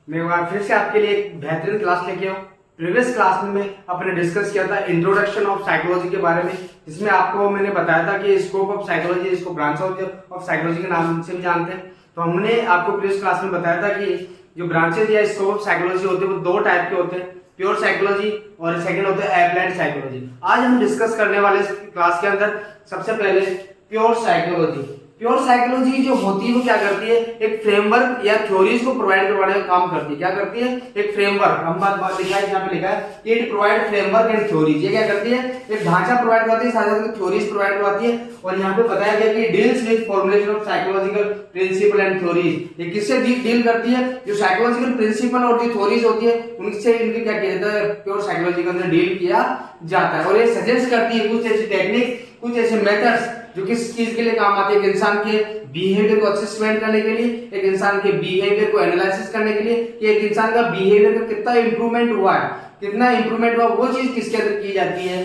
मैं एक बार फिर से आपके लिए एक बेहतरीन क्लास लेके आऊँ। प्रीवियस क्लास में अपने डिस्कस किया था इंट्रोडक्शन ऑफ साइकोलॉजी के बारे में, जिसमें आपको मैंने बताया था कि स्कोप ऑफ साइकोलॉजी, इसको ब्रांच ऑफ साइकोलॉजी के नाम से भी जानते हैं। तो हमने आपको प्रीवियस क्लास में बताया था कि जो ब्रांचेज या स्कोप ऑफ साइकोलॉजी होते हैं वो दो टाइप के होते हैं, प्योर साइकोलॉजी और सेकंड होता है अप्लाइड साइकोलॉजी। आज हम डिस्कस करने वाले इस क्लास के अंदर सबसे पहले प्योर साइकोलॉजी। प्योर साइकोलॉजी जो होती है वो क्या करती है, एक फ्रेमवर्क या थ्योरीज को प्रोवाइड करवाने का काम करती है। क्या करती है? एक फ्रेमवर्क। हम बात लिखा है, यहाँ पे लिखा है कि it provide framework and theories. ये क्या करती है? एक ढांचा प्रोवाइड करती है, साथ साथ थ्योरीज प्रोवाइड करवाती है। और यहाँ पे बताया गया कि deals with formulation of psychological principle and theories. ये किससे डील करती है? जो साइकोलॉजिकल प्रिंसिपल और जो थ्योरीज होती है उनसे इनके क्या किया जाता है, प्योर साइकोलॉजी के अंदर डील किया जाता है। और ये सजेस्ट करती है कुछ ऐसी टेक्निक, कुछ ऐसे मेथड्स जो किस चीज के लिए काम आते हैं, एक इंसान के बिहेवियर को असेसमेंट करने के लिए, एक इंसान के बिहेवियर को एनालिसिस करने के लिए कि एक इंसान का बिहेवियर का कितना इंप्रूवमेंट हुआ है, कितना इंप्रूवमेंट हुआ, वो चीज किसके अंदर की जाती है?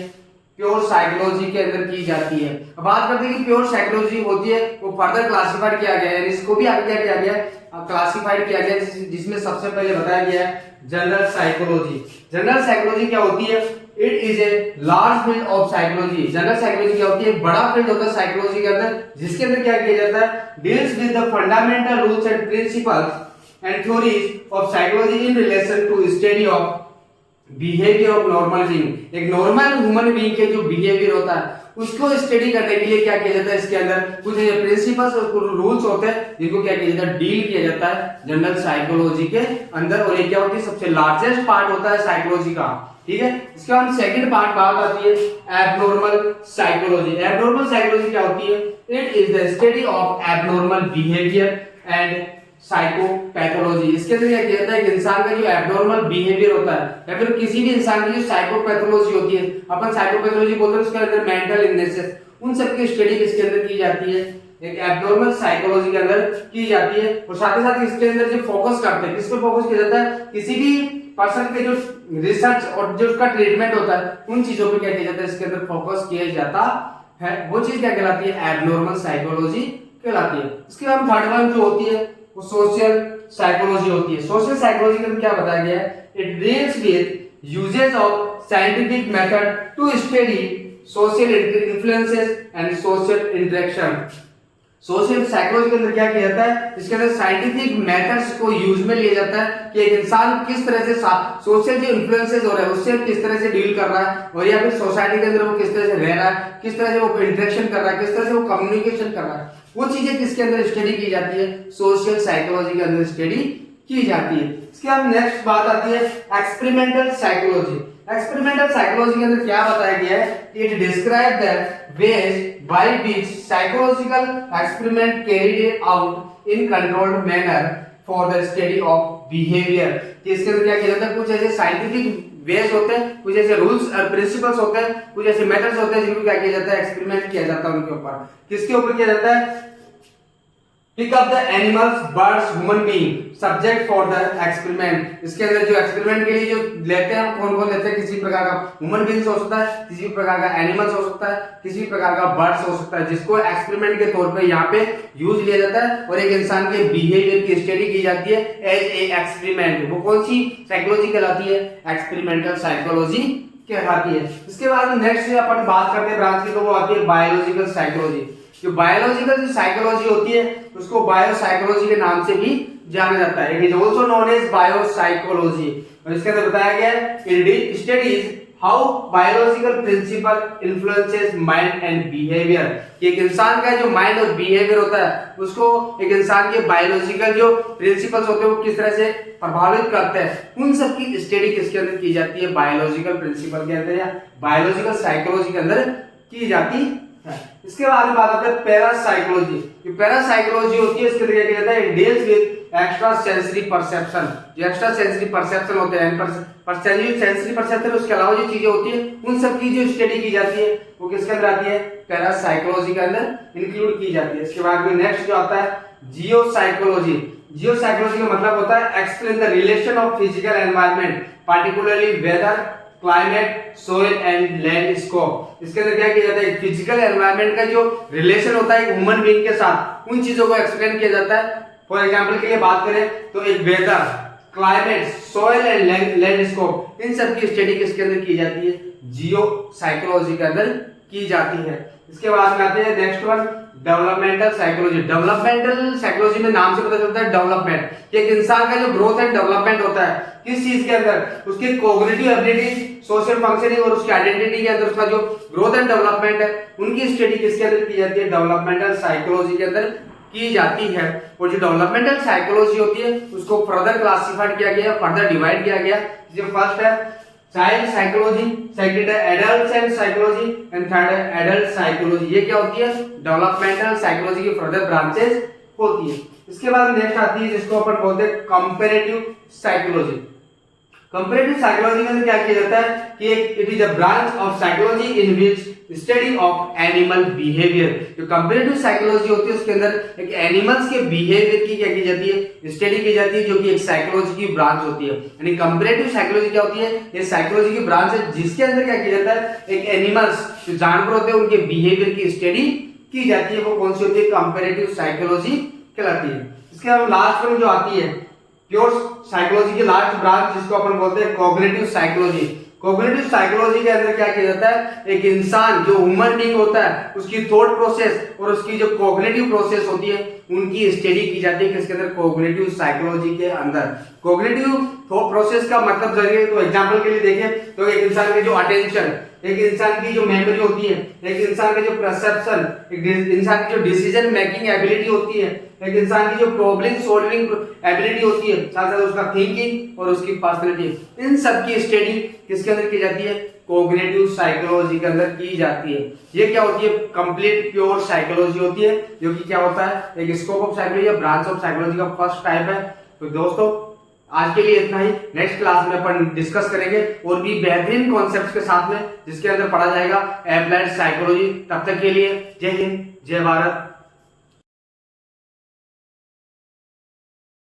प्योर साइकोलॉजी के अंदर की जाती है। अब बात करते हैं कि प्योर साइकोलॉजी होती है वो फर्दर क्लासिफाइड किया गया है, इसको भी आगे क्या किया गया है, क्लासिफाइड किया गया, जिसमें सबसे पहले बताया गया है जनरल साइकोलॉजी। जनरल साइकोलॉजी क्या होती है? It is a large field of psychology. General psychology क्या होती है? बड़ा फील्ड होता है साइकोलॉजी के अंदर, जिसके अंदर क्या किया जाता है, deals with the fundamental rules and principles and theories of psychology in relation to study of behaviour of normal being. एक नॉर्मल ह्यूमन बीइंग के जो बिहेवियर होता है उसको स्टडी करने के लिए क्या किया जाता है, इसके अंदर कुछ प्रिंसिपल्स और कुछ रूल्स होते हैं जिनको क्या किया जाता है, डील किया जाता है जनरल साइकोलॉजी के अंदर। और ये क्या होती है, सबसे लार्जेस्ट पार्ट होता है साइकोलॉजी का। ठीक है, इसके बाद सेकंड पार्ट बात आती है एबनॉर्मल साइकोलॉजी। एबनॉर्मल साइकोलॉजी क्या होती है? It is the study of abnormal behaviour and psychopathology. इसके अंदर क्या किया जाता है, एक इंसान का जो एबनॉर्मल बिहेवियर होता है या फिर किसी भी इंसान की जो साइकोपैथोलॉजी होती है, अपन साइकोपैथोलॉजी बोलते हैं, उसके अंदर मेंटल इलनेसेस, उन सब की स्टडी इसके अंदर की जाती है, एक एबनॉर्मल साइकोलॉजी के अंदर की जाती है। और साथ ही साथ इसके अंदर जो फोकस करते हैं, किस पे फोकस किया जाता है, किसी भी पर्सन के जो रिसर्च और जो उसका ट्रीटमेंट होता है उन चीजों पे क्या किया जाता है, इसके अंदर फोकस किया जाता है। वो चीज क्या कहलाती है? एबनॉर्मल साइकोलॉजी कहलाती है। इसके बाद थर्ड वन जो होती है वो सोशल साइकोलॉजी होती है। सोशल साइकोलॉजी के अंदर क्या बताया गया है? It deals with uses of scientific method to study social influences and social interaction. Social psychology के अंदर क्या किया जाता है, इसके अंदर साइंटिफिक मेथड्स को यूज में लिया जाता है कि एक इंसान किस तरह से सोशल जो इन्फ्लुएंसेस हो रहा है उससे किस तरह से डील कर रहा है, और या फिर सोसाइटी के अंदर वो किस तरह से रह रहा है, किस तरह से वो इंटरेक्शन कर रहा है, किस तरह से वो कम्युनिकेशन कर रहा है, वो चीजें किसके अंदर स्टडी की जाती है? सोशल साइकोलॉजी के अंदर स्टडी की जाती है। इसके बाद नेक्स्ट बात आती है एक्सपेरिमेंटल साइकोलॉजी। एक्सपेरिमेंटल साइकोलॉजी के अंदर क्या बताया गया है? It describe the ways by which psychological experiment carried out in controlled manner for the study of behavior। इसके अंदर क्या किया जाता है, कुछ ऐसे साइंटिफिक वेज होते हैं, कुछ ऐसे रूल्स और प्रिंसिपल्स होते हैं, कुछ ऐसे मेथड्स होते हैं जिनको क्या किया जाता है, एक्सपेरिमेंट किया जाता है उनके ऊपर। किसके ऊपर किया जाता है? Pick up the animals, birds, human being subject for the experiment. इसके अंदर जो एक्सपेरिमेंट के लिए जो लेते हैं, कौन कौन लेते हैं? किसी प्रकार का ह्यूमन बीइंग्स हो सकता है, किसी प्रकार का एनिमल्स हो सकता है, किसी प्रकार का बर्ड्स हो सकता है, जिसको एक्सपेरिमेंट के तौर पे यहाँ पे यूज लिया जाता है और एक इंसान के बिहेवियर की स्टडी की जाती है एज ए एक्सपेरिमेंट। वो कौन सी साइकोलॉजी कहलाती है? एक्सपेरिमेंटल साइकोलॉजी कहलाती है। इसके बाद नेक्स्ट अपन बात करते हैं ब्रांच की, तो वो आती है बायोलॉजिकल साइकोलॉजी। जो बायोलॉजिकल जो साइकोलॉजी होती है उसको बायोसाइकोलॉजी के नाम से भी जाना जाता है। It is also known as biopsychology. और इसके अंदर बताया गया है it studies how biological principle influences mind and behaviour. एक इंसान का जो माइंड और बिहेवियर होता है उसको एक इंसान के बायोलॉजिकल जो प्रिंसिपल्स होते हैं वो किस तरह से प्रभावित करते हैं, उन सब की स्टडी किसके अंदर की जाती है? बायोलॉजिकल प्रिंसिपल के अंदर या बायोलॉजिकल साइकोलॉजी के अंदर की जाती है। इसके बाद में बात आती है पैरासाइकोलॉजी। जो पैरासाइकोलॉजी होती है इसके अंदर क्या किया जाता है? It deals with extra sensory perception. जो एक्स्ट्रा सेंसरी परसेप्शन होते हैं, सेंसरी परसेप्शन उसके अलावा जो चीजें होती है उन सब की जो स्टडी की जाती है वो किसके अंदर आती है? पैरासाइकोलॉजी के अंदर इंक्लूड की जाती है। इसके बाद में नेक्स्ट जो आता है जियो साइकोलॉजी। जियो साइकोलॉजी का मतलब होता है explain the relation of physical environment particularly weather, climate, soil and landscape. इसके अंदर क्या किया जाता है? फिजिकल एनवायरनमेंट का जो रिलेशन होता है ह्यूमन बीइंग के साथ, उन चीजों को एक्सप्लेन किया जाता है। फॉर एग्जांपल के लिए बात करें तो एक weather, climate, soil and landscape, इन सब की स्टडी किसके अंदर की जाती है? जियो साइकोलॉजी के अंदर की जाती है। इसके बाद में आते हैं next one, developmental psychology. Developmental psychology में नाम से पता चलता है डेवलपमेंट, कि एक इंसान का जो ग्रोथ एंड डेवलपमेंट होता है किस चीज के अंदर, उसकी कोग्निटिव एबिलिटी, सोशल फंक्शनिंग और उसकी आइडेंटिटी के अंदर उसका जो ग्रोथ एंड डेवलपमेंट है, उनकी स्टडी किसके अंदर की जाती है? डेवलपमेंटल साइकोलॉजी के अंदर की जाती है। और जो डेवलपमेंटल साइकोलॉजी होती है उसको फर्दर क्लासिफाइड किया गया, फर्दर डिवाइड किया गया। जो फर्स्ट है चाइल्ड साइकोलॉजी, सेकंड है adult and psychology and third है एडल्ट साइकोलॉजी। ये क्या होती है? डेवलपमेंटल साइकोलॉजी की फर्दर ब्रांचेस होती है। इसके बाद नेक्स्ट आती है जिसको अपन बोलते हैं कंपैरेटिव साइकोलॉजी। कंपैरेटिव साइकोलॉजी में क्या किया जाता है कि it is a branch of psychology in which study of animal behaviour. जो कंपैरेटिव साइकोलॉजी होती है उसके अंदर एक एनिमल्स के बिहेवियर की क्या की जाती है? स्टडी की जाती है, जो कि एक साइकोलॉजी की ब्रांच होती है। यानी कंपैरेटिव साइकोलॉजी क्या होती है? ये साइकोलॉजी की ब्रांच है जिसके अंदर क्या किया जाता है? एक एनिमल्स जो जानवर होते हैं उनके बिहेवियर की स्टडी की जाती है। वो कौन सी होती है? कंपैरेटिव साइकोलॉजी कहलाती है। इसके बाद लास्ट में जो आती है प्योर साइकोलॉजी की लास्ट ब्रांच जिसको अपन बोलते हैं कॉग्निटिव साइकोलॉजी। कॉग्निटिव साइकोलॉजी के अंदर क्या किया जाता है? एक इंसान जो ह्यूमन बीइंग होता है उसकी थॉट प्रोसेस और उसकी जो कॉग्निटिव प्रोसेस होती है उनकी स्टडी की जाती है किसके अंदर? कॉग्निटिव साइकोलॉजी के अंदर। कॉग्निटिव थॉट प्रोसेस का मतलब जरिए तो एग्जांपल के लिए देखें तो एक इंसान की जो अटेंशन, एक इंसान की जो मेमोरी होती है, एक इंसान का जो परसेप्शन, एक इंसान की जो डिसीजन मेकिंग एबिलिटी होती है, एक इंसान की जो प्रॉब्लम सॉल्विंग एबिलिटी होती है, साथ साथ उसका थिंकिंग और उसकी पर्सनैलिटी, इन सब की स्टडी किसके अंदर की जाती है? कॉग्निटिव साइकोलॉजी के अंदर की जाती है। ये क्या होती है? कंप्लीट प्योर साइकोलॉजी होती है, जो कि क्या होता है? एक स्कोप ऑफ साइकोलॉजी या ब्रांच ऑफ साइकोलॉजी का फर्स्ट टाइप है। तो दोस्तों आज के लिए इतना ही। नेक्स्ट क्लास में अपन डिस्कस करेंगे और भी बेहतरीन कॉन्सेप्ट्स के साथ में, जिसके अंदर पढ़ा जाएगा एप्लाइड साइकोलॉजी। तब तक के लिए जय हिंद, जय भारत।